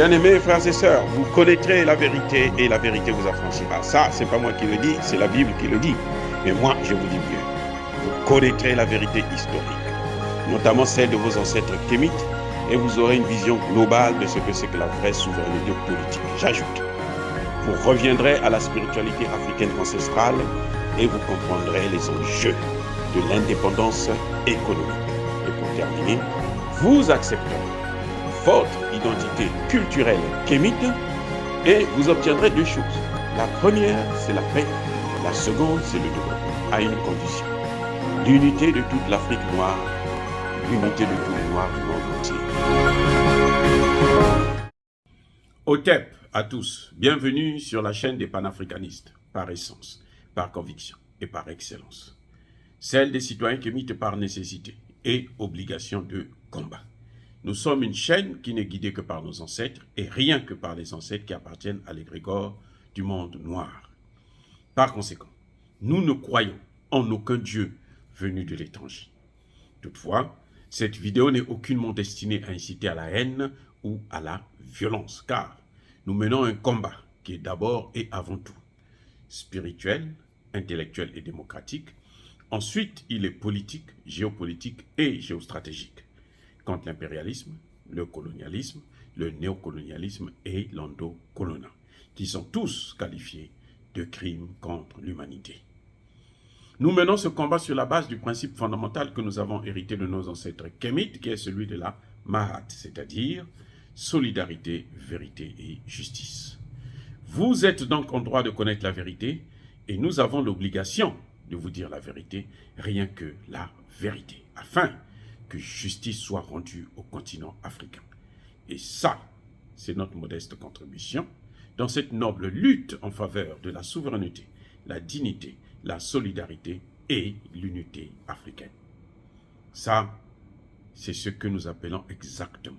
Bien-aimés frères et sœurs, vous connaîtrez la vérité et la vérité vous affranchira. Ça, c'est pas moi qui le dis, c'est la Bible qui le dit. Mais moi, je vous dis mieux. Vous connaîtrez la vérité historique, notamment celle de vos ancêtres kémites, et vous aurez une vision globale de ce que c'est que la vraie souveraineté politique. J'ajoute, vous reviendrez à la spiritualité africaine ancestrale et vous comprendrez les enjeux de l'indépendance économique. Et pour terminer, vous accepterez votre identité culturelle kémite et vous obtiendrez deux choses. La première, c'est la paix. La seconde, c'est le développement, à une condition. L'unité de toute l'Afrique noire, l'unité de tous les Noirs du monde entier. Otep à tous, bienvenue sur la chaîne des panafricanistes, par essence, par conviction et par excellence. Celle des citoyens kémites par nécessité et obligation de combat. Nous sommes une chaîne qui n'est guidée que par nos ancêtres et rien que par les ancêtres qui appartiennent à l'égrégore du monde noir. Par conséquent, nous ne croyons en aucun Dieu venu de l'étranger. Toutefois, cette vidéo n'est aucunement destinée à inciter à la haine ou à la violence, car nous menons un combat qui est d'abord et avant tout spirituel, intellectuel et démocratique. Ensuite, il est politique, géopolitique et géostratégique. Contre l'impérialisme, le colonialisme, le néocolonialisme et l'endocoloniat, qui sont tous qualifiés de crimes contre l'humanité. Nous menons ce combat sur la base du principe fondamental que nous avons hérité de nos ancêtres kémites, qui est celui de la Mahat, c'est-à-dire solidarité, vérité et justice. Vous êtes donc en droit de connaître la vérité et nous avons l'obligation de vous dire la vérité, rien que la vérité, afin que justice soit rendue au continent africain. Et ça, c'est notre modeste contribution dans cette noble lutte en faveur de la souveraineté, la dignité, la solidarité et l'unité africaine. Ça, c'est ce que nous appelons exactement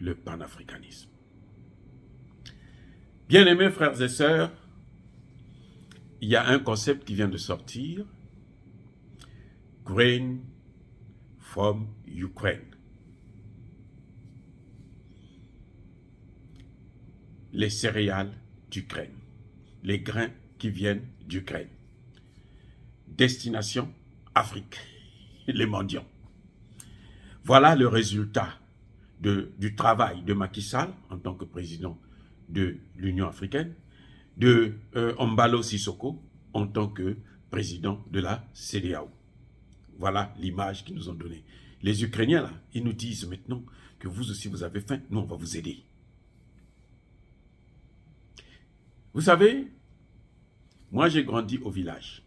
le panafricanisme. Bien-aimés frères et sœurs, il y a un concept qui vient de sortir, Grain from Ukraine. Les céréales d'Ukraine, les grains qui viennent d'Ukraine. Destination Afrique, les mendiants. Voilà le résultat du travail de Macky Sall en tant que président de l'Union africaine, de Embalo Sissoko en tant que président de la CEDEAO. Voilà l'image qu'ils nous ont donnée. Les Ukrainiens, là, ils nous disent maintenant que vous aussi, vous avez faim, nous, on va vous aider. Vous savez, moi, j'ai grandi au village.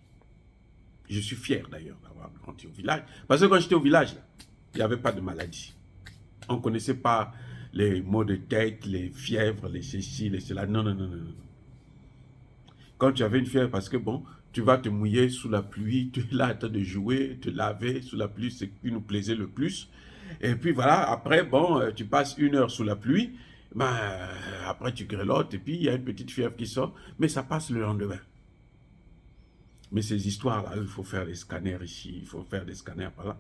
Je suis fier, d'ailleurs, d'avoir grandi au village. Parce que quand j'étais au village, là, il n'y avait pas de maladie. On ne connaissait pas les maux de tête, les fièvres, les ceci, les cela. Non, non, non, non. Quand tu avais une fièvre, parce que bon, tu vas te mouiller sous la pluie, tu es là en train de jouer, te laver sous la pluie, c'est ce qui nous plaisait le plus. Et puis voilà, après, bon, tu passes 1 heure sous la pluie, ben, après tu grelottes, et puis il y a une petite fièvre qui sort, mais ça passe le lendemain. Mais ces histoires-là, il faut faire des scanners ici, il faut faire des scanners par là.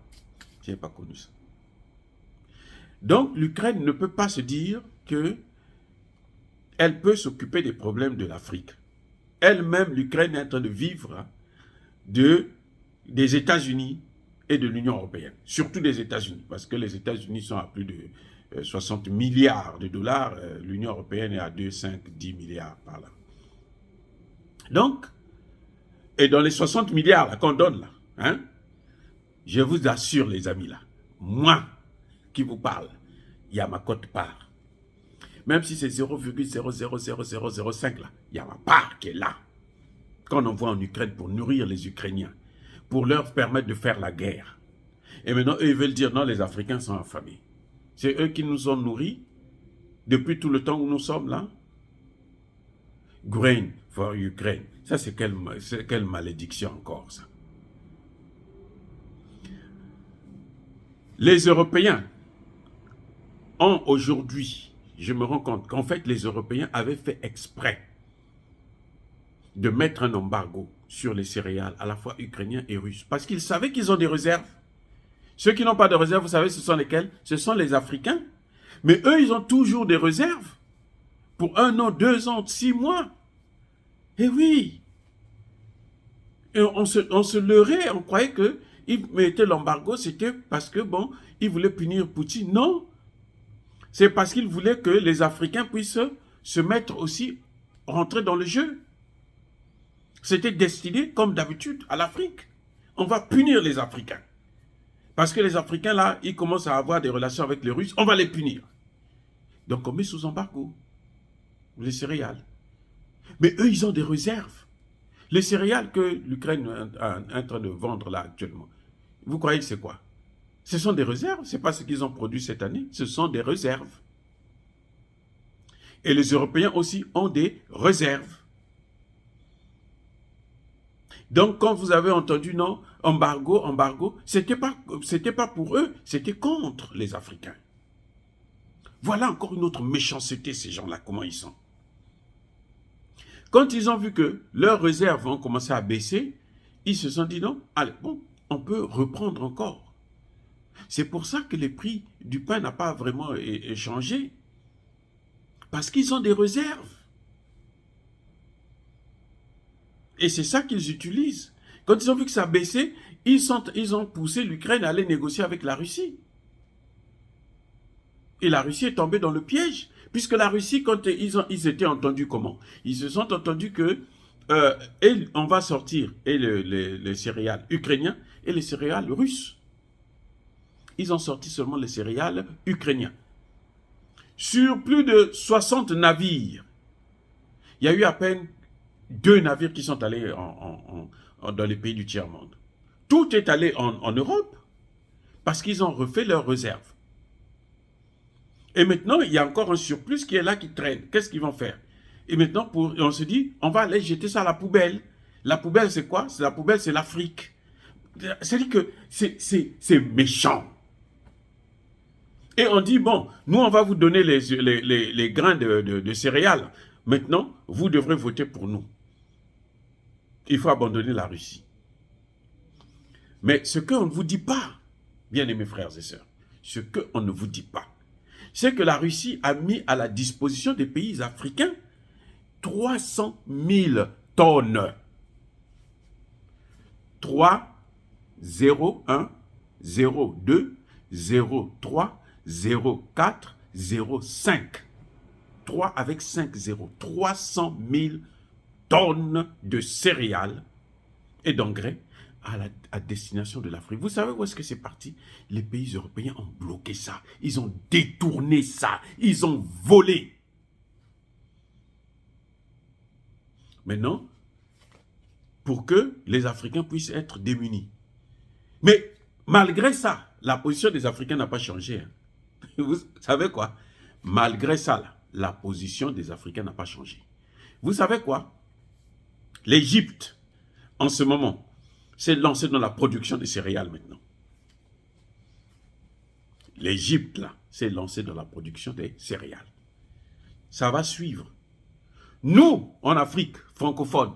Je n'ai pas connu ça. Donc, l'Ukraine ne peut pas se dire qu'elle peut s'occuper des problèmes de l'Afrique. Elle-même, l'Ukraine est en train de vivre des États-Unis et de l'Union européenne. Surtout des États-Unis, parce que les États-Unis sont à plus de 60 milliards de dollars. L'Union européenne est à 2, 5, 10 milliards par là. Donc, et dans les 60 milliards qu'on donne là, hein, je vous assure les amis là, moi qui vous parle, il y a ma quote-part. Même si c'est 0,000005 là, il y a ma part qui est là. Qu'on envoie en Ukraine pour nourrir les Ukrainiens, pour leur permettre de faire la guerre. Et maintenant, eux, ils veulent dire, non, les Africains sont affamés. C'est eux qui nous ont nourris depuis tout le temps où nous sommes là. Grain for Ukraine. Ça, c'est quelle malédiction encore, ça. Les Européens ont aujourd'hui, je me rends compte qu'en fait, les Européens avaient fait exprès de mettre un embargo sur les céréales, à la fois ukrainiens et russes, parce qu'ils savaient qu'ils ont des réserves. Ceux qui n'ont pas de réserves, vous savez, ce sont lesquels? Ce sont les Africains. Mais eux, ils ont toujours des réserves. pour 1 an, 2 ans, 6 mois. Eh oui. Et on se leurrait, on croyait qu'ils mettaient l'embargo, c'était parce que, bon, ils voulaient punir Poutine. Non. C'est parce qu'ils voulaient que les Africains puissent se mettre aussi, rentrer dans le jeu. C'était destiné, comme d'habitude, à l'Afrique. On va punir les Africains. Parce que les Africains, là, ils commencent à avoir des relations avec les Russes, on va les punir. Donc on met sous embargo les céréales. Mais eux, ils ont des réserves. Les céréales que l'Ukraine est en train de vendre là actuellement, vous croyez que c'est quoi? Ce sont des réserves, ce n'est pas ce qu'ils ont produit cette année, ce sont des réserves. Et les Européens aussi ont des réserves. Donc quand vous avez entendu non, embargo, c'était pas pour eux, c'était contre les Africains. Voilà encore une autre méchanceté, ces gens-là, comment ils sont. Quand ils ont vu que leurs réserves vont commencer à baisser, ils se sont dit non, allez, bon, on peut reprendre encore. C'est pour ça que les prix du pain n'ont pas vraiment changé. Parce qu'ils ont des réserves. Et c'est ça qu'ils utilisent. Quand ils ont vu que ça a baissé, ils ont poussé l'Ukraine à aller négocier avec la Russie. Et la Russie est tombée dans le piège. Puisque la Russie, quand ils étaient entendus comment? Ils se sont entendus que on va sortir et les céréales ukrainiens et les céréales russes. Ils ont sorti seulement les céréales ukrainiens. Sur plus de 60 navires, il y a eu à peine 2 navires qui sont allés dans les pays du tiers-monde. Tout est allé en Europe parce qu'ils ont refait leurs réserves. Et maintenant, il y a encore un surplus qui est là, qui traîne. Qu'est-ce qu'ils vont faire? Et maintenant, on se dit, on va aller jeter ça à la poubelle. La poubelle, c'est quoi? La poubelle, c'est l'Afrique. C'est-à-dire que c'est méchant. Et on dit, bon, nous, on va vous donner les grains de céréales. Maintenant, vous devrez voter pour nous. Il faut abandonner la Russie. Mais ce qu'on ne vous dit pas, bien-aimés frères et sœurs, ce qu'on ne vous dit pas, c'est que la Russie a mis à la disposition des pays africains 300 000 tonnes. 3, 0, 1, 0, 2, 0, 3, 0, 4, 0, 5. 3 avec 5 0. 300 000 tonnes de céréales et d'engrais à destination de l'Afrique. Vous savez où est-ce que c'est parti? Les pays européens ont bloqué ça. Ils ont détourné ça. Ils ont volé. Maintenant, pour que les Africains puissent être démunis. Mais malgré ça, la position des Africains n'a pas changé. Hein. Vous savez quoi? Malgré ça, la position des Africains n'a pas changé. Vous savez quoi? L'Égypte, en ce moment, s'est lancée dans la production de céréales maintenant. L'Égypte, là, s'est lancée dans la production des céréales. Ça va suivre. Nous, en Afrique francophone,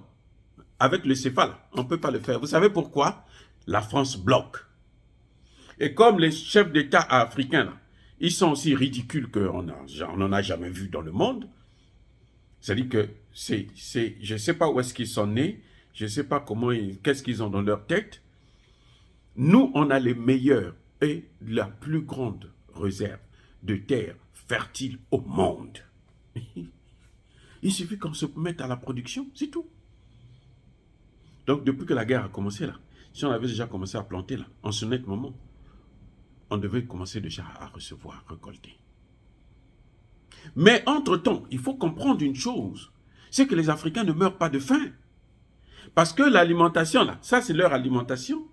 avec le CFA, on ne peut pas le faire. Vous savez pourquoi? La France bloque. Et comme les chefs d'État africains, là, ils sont aussi ridicules qu'on n'en a jamais vu dans le monde. C'est-à-dire que je ne sais pas où est-ce qu'ils sont nés, je ne sais pas qu'est-ce qu'ils ont dans leur tête. Nous, on a les meilleurs et la plus grande réserve de terre fertile au monde. Il suffit qu'on se mette à la production, c'est tout. Donc, depuis que la guerre a commencé, là, si on avait déjà commencé à planter, là, en ce net moment, on devait commencer déjà à recevoir, récolter. Mais entre-temps, il faut comprendre une chose, c'est que les Africains ne meurent pas de faim. Parce que l'alimentation, là, ça c'est leur alimentation.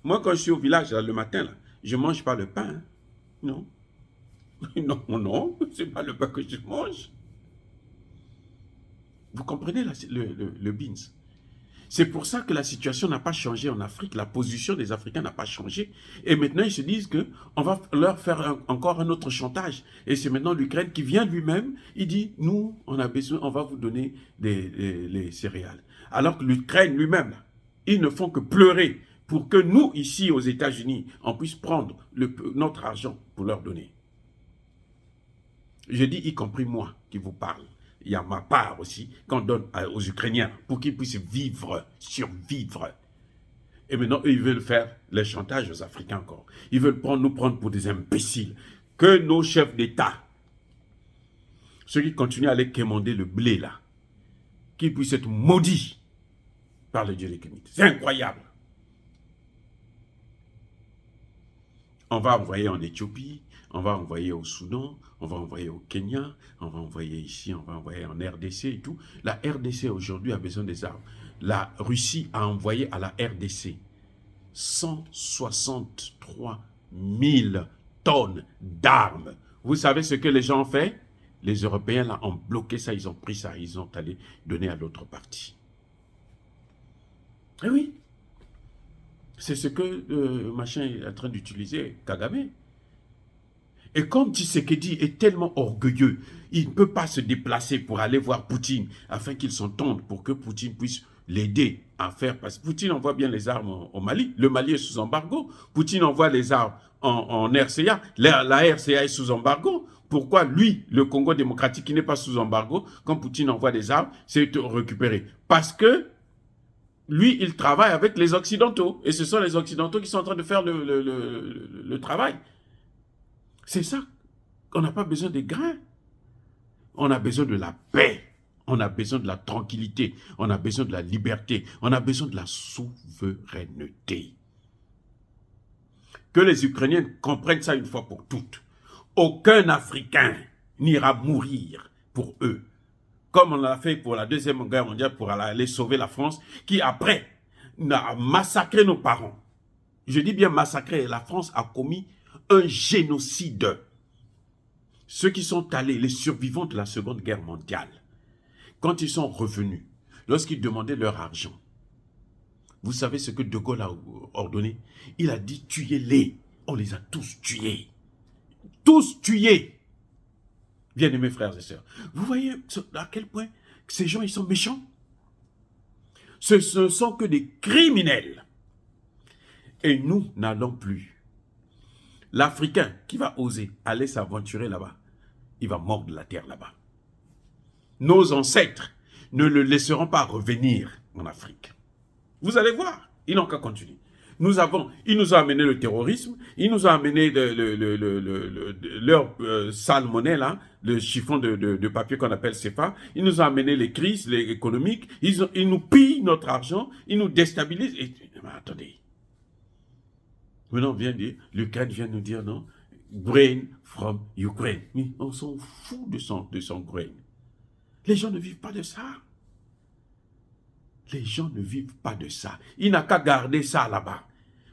Moi, quand je suis au village, là, le matin, là, je ne mange pas le pain. Hein. Non. Non, non, ce n'est pas le pain que je mange. Vous comprenez là, le beans? C'est pour ça que la situation n'a pas changé en Afrique, la position des Africains n'a pas changé. Et maintenant, ils se disent qu'on va leur faire encore un autre chantage. Et c'est maintenant l'Ukraine qui vient lui-même, il dit, nous, on a besoin, on va vous donner les céréales. Alors que l'Ukraine lui-même, ils ne font que pleurer pour que nous, ici aux États-Unis, on puisse prendre notre argent pour leur donner. Je dis y compris moi qui vous parle. Il y a ma part aussi qu'on donne aux Ukrainiens pour qu'ils puissent vivre, survivre. Et maintenant, eux, ils veulent faire les chantages aux Africains encore. Ils veulent nous prendre pour des imbéciles. Que nos chefs d'État, ceux qui continuent à aller quémander le blé là, qu'ils puissent être maudits par le Dieu des Kémites. C'est incroyable. On va envoyer en Éthiopie, on va envoyer au Soudan, on va envoyer au Kenya, on va envoyer ici, on va envoyer en RDC et tout. La RDC aujourd'hui a besoin des armes. La Russie a envoyé à la RDC 163 000 tonnes d'armes. Vous savez ce que les gens ont fait? Les Européens là ont bloqué ça, ils ont pris ça, ils ont allé donner à l'autre partie. Eh oui, c'est ce que machin est en train d'utiliser, Kagame. Et comme Tshisekedi est tellement orgueilleux, il ne peut pas se déplacer pour aller voir Poutine afin qu'il s'entende pour que Poutine puisse l'aider à faire. Parce que Poutine envoie bien les armes au Mali. Le Mali est sous embargo. Poutine envoie les armes en RCA. La RCA est sous embargo. Pourquoi lui, le Congo démocratique, qui n'est pas sous embargo, quand Poutine envoie des armes, c'est récupéré? Parce que lui, il travaille avec les Occidentaux. Et ce sont les Occidentaux qui sont en train de faire le travail. C'est ça. On n'a pas besoin des grains. On a besoin de la paix. On a besoin de la tranquillité. On a besoin de la liberté. On a besoin de la souveraineté. Que les Ukrainiens comprennent ça une fois pour toutes. Aucun Africain n'ira mourir pour eux. Comme on l'a fait pour la Deuxième Guerre mondiale pour aller sauver la France, qui après a massacré nos parents. Je dis bien massacré. La France a commis un génocide. Ceux qui sont allés, les survivants de la Seconde Guerre mondiale, quand ils sont revenus, lorsqu'ils demandaient leur argent, vous savez ce que De Gaulle a ordonné? Il a dit tuez-les. On les a tous tués. Tous tués. Bien-aimés frères et sœurs, vous voyez à quel point ces gens ils sont méchants? Ce ne sont que des criminels. Et nous n'allons plus. L'Africain qui va oser aller s'aventurer là-bas, il va mordre la terre là-bas. Nos ancêtres ne le laisseront pas revenir en Afrique. Vous allez voir, ils n'ont qu'à continuer. Ils nous ont amené le terrorisme, ils nous ont amené leur sale monnaie, là, le chiffon de papier qu'on appelle CFA, ils nous ont amené les crises économiques, ils nous pillent notre argent, ils nous déstabilisent. Mais attendez. Maintenant, l'Ukraine vient nous dire, non, grain from Ukraine. Mais on s'en fout de son grain. Les gens ne vivent pas de ça. Les gens ne vivent pas de ça. Il n'a qu'à garder ça là-bas.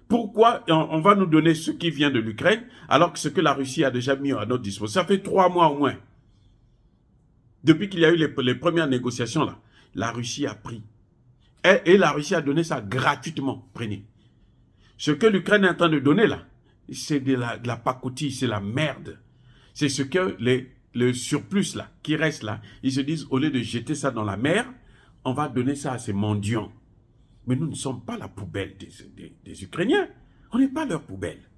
Pourquoi on va nous donner ce qui vient de l'Ukraine, alors que ce que la Russie a déjà mis à notre disposition? Ça fait 3 mois au moins. Depuis qu'il y a eu les premières négociations, là, la Russie a pris. Et la Russie a donné ça gratuitement. Prenez. Ce que l'Ukraine est en train de donner là, c'est de la pacotille, c'est la merde. C'est ce que le surplus là, qui reste là, ils se disent, au lieu de jeter ça dans la mer, on va donner ça à ces mendiants. Mais nous ne sommes pas la poubelle des Ukrainiens. On n'est pas leur poubelle.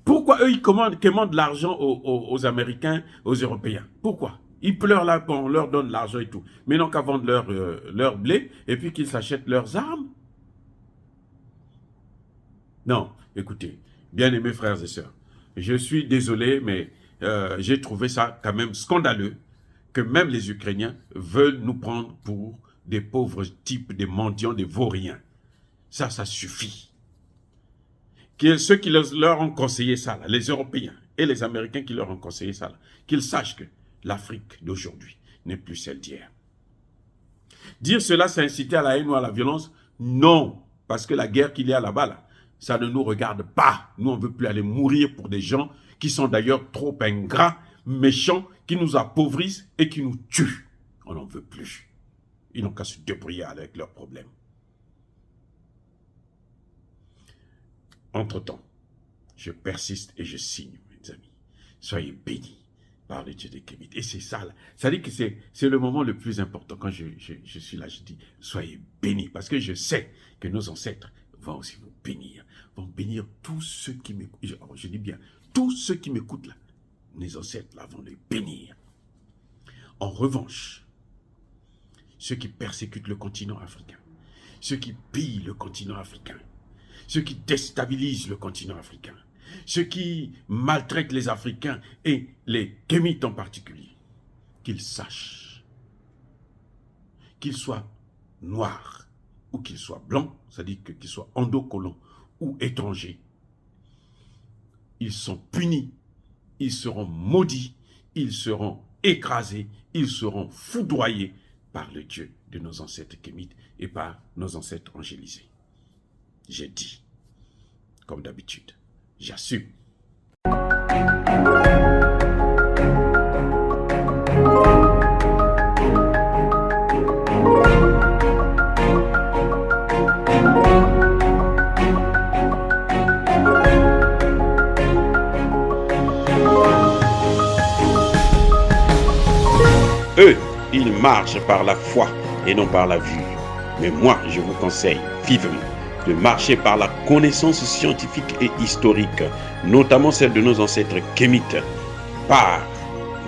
Pourquoi eux, ils commandent de l'argent aux Américains, aux Européens? Pourquoi? Ils pleurent là, on leur donne l'argent et tout. Mais non qu'à vendre leur blé et puis qu'ils s'achètent leurs armes. Non, écoutez, bien-aimés frères et sœurs, je suis désolé, mais j'ai trouvé ça quand même scandaleux que même les Ukrainiens veulent nous prendre pour des pauvres types, des mendiants, des vauriens. Ça suffit. Ceux qui leur ont conseillé ça, là, les Européens et les Américains qui leur ont conseillé ça, qu'ils sachent que l'Afrique d'aujourd'hui n'est plus celle d'hier. Dire cela, c'est inciter à la haine ou à la violence? Non, parce que la guerre qu'il y a là-bas, là, ça ne nous regarde pas. Nous, on ne veut plus aller mourir pour des gens qui sont d'ailleurs trop ingrats, méchants, qui nous appauvrissent et qui nous tuent. On n'en veut plus. Ils n'ont qu'à se débrouiller avec leurs problèmes. Entre-temps, je persiste et je signe, mes amis. Soyez bénis par le Dieu des Kémites. Et c'est ça, là. Ça dit que c'est le moment le plus important. Quand je suis là, je dis, soyez bénis. Parce que je sais que nos ancêtres vont aussi vont bénir tous ceux qui m'écoutent. Je dis bien, tous ceux qui m'écoutent là. mes ancêtres l'avons les bénir. En revanche, ceux qui persécutent le continent africain, ceux qui pillent le continent africain, ceux qui déstabilisent le continent africain, ceux qui maltraitent les Africains et les Kémites en particulier, qu'ils sachent, qu'ils soient noirs ou qu'ils soient blancs, c'est-à-dire qu'ils soient endocollants ou étrangers, ils sont punis, ils seront maudits, ils seront écrasés, ils seront foudroyés par le Dieu de nos ancêtres kémites et par nos ancêtres angélisés. J'ai dit, comme d'habitude, j'assume. Eux, ils marchent par la foi et non par la vue. Mais moi, je vous conseille vivement de marcher par la connaissance scientifique et historique, notamment celle de nos ancêtres kémites, par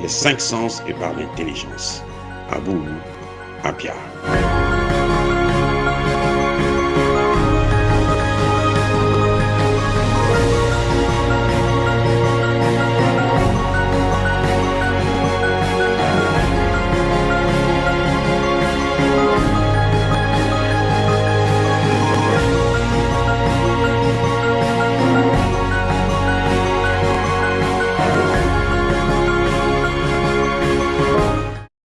les 5 sens et par l'intelligence. Abou Apia.